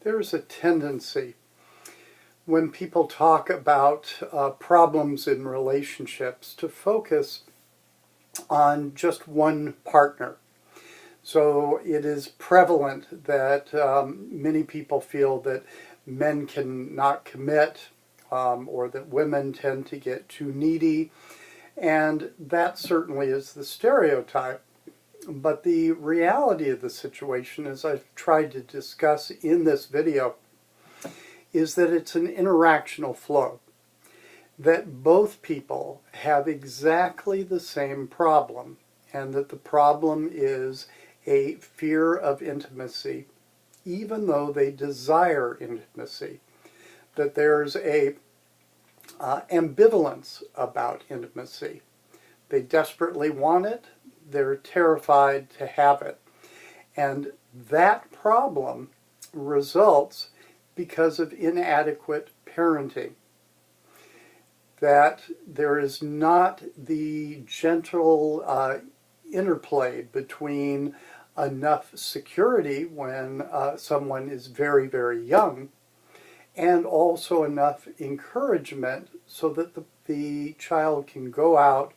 There's a tendency when people talk about problems in relationships to focus on just one partner. So it is prevalent that many people feel that men cannot commit or that women tend to get too needy, and that certainly is the stereotype. But the reality of the situation, as I've tried to discuss in this video, is that it's an interactional flow, that both people have exactly the same problem, and that the problem is a fear of intimacy, even though they desire intimacy, that there's a ambivalence about intimacy. They desperately want it, they're terrified to have it, and that problem results because of inadequate parenting. That there is not the gentle interplay between enough security when someone is very, very young, and also enough encouragement so that the child can go out,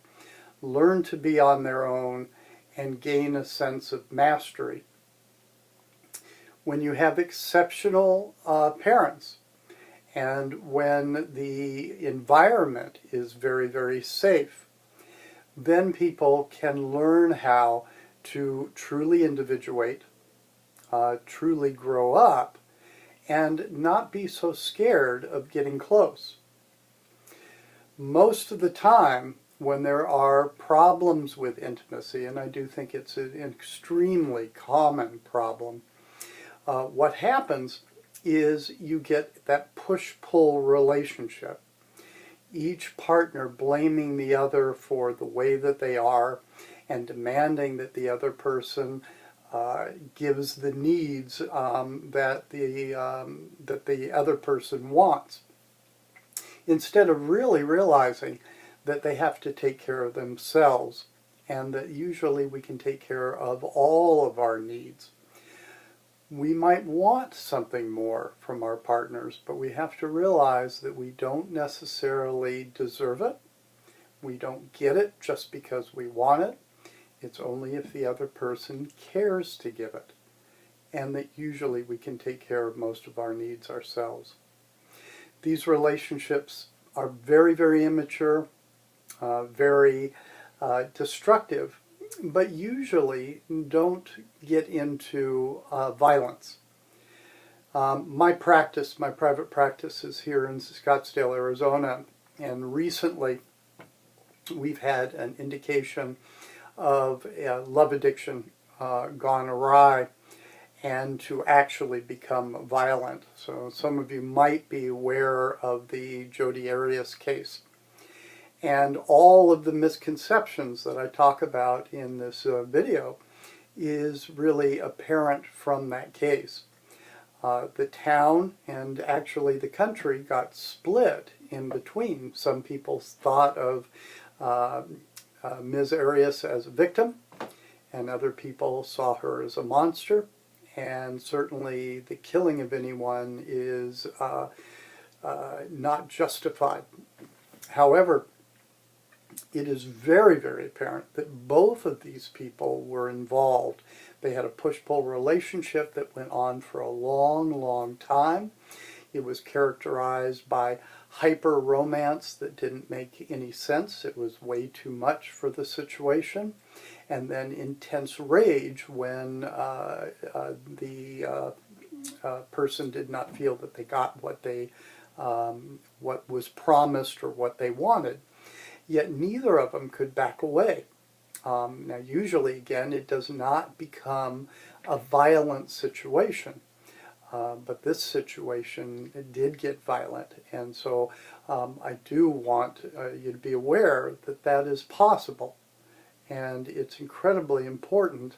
learn to be on their own, and gain a sense of mastery. When you have exceptional parents, and when the environment is very, very safe, then people can learn how to truly individuate, truly grow up, and not be so scared of getting close. Most of the time, when there are problems with intimacy, and I do think it's an extremely common problem, what happens is you get that push-pull relationship. Each partner blaming the other for the way that they are and demanding that the other person gives the needs that the other person wants, instead of really realizing that they have to take care of themselves, and that usually we can take care of all of our needs. We might want something more from our partners, but we have to realize that we don't necessarily deserve it. We don't get it just because we want it. It's only if the other person cares to give it, and that usually we can take care of most of our needs ourselves. These relationships are very, very immature, very destructive, but usually don't get into violence. My private practice is here in Scottsdale, Arizona, and recently we've had an indication of love addiction gone awry and to actually become violent. So some of you might be aware of the Jodi Arias case. And all of the misconceptions that I talk about in this video is really apparent from that case. The town and actually the country got split in between. Some people thought of Ms. Arias as a victim, and other people saw her as a monster, and certainly the killing of anyone is not justified. However, it is very, very apparent that both of these people were involved. They had a push-pull relationship that went on for a long, long time. It was characterized by hyper-romance that didn't make any sense. It was way too much for the situation. And then intense rage when the person did not feel that they got what was promised or what they wanted. Yet neither of them could back away. Now usually, again, it does not become a violent situation. But this situation did get violent, and so I do want you to be aware that that is possible, and it's incredibly important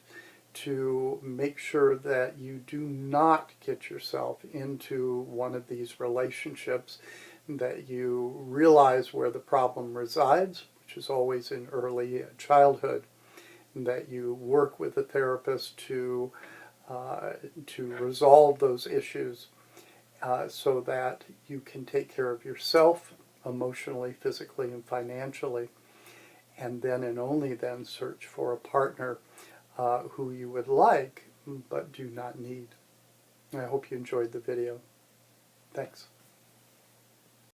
to make sure that you do not get yourself into one of these relationships, that you realize where the problem resides, which is always in early childhood, and that you work with a therapist to to resolve those issues so that you can take care of yourself emotionally, physically, and financially, and then and only then search for a partner who you would like but do not need. I hope you enjoyed the video. Thanks.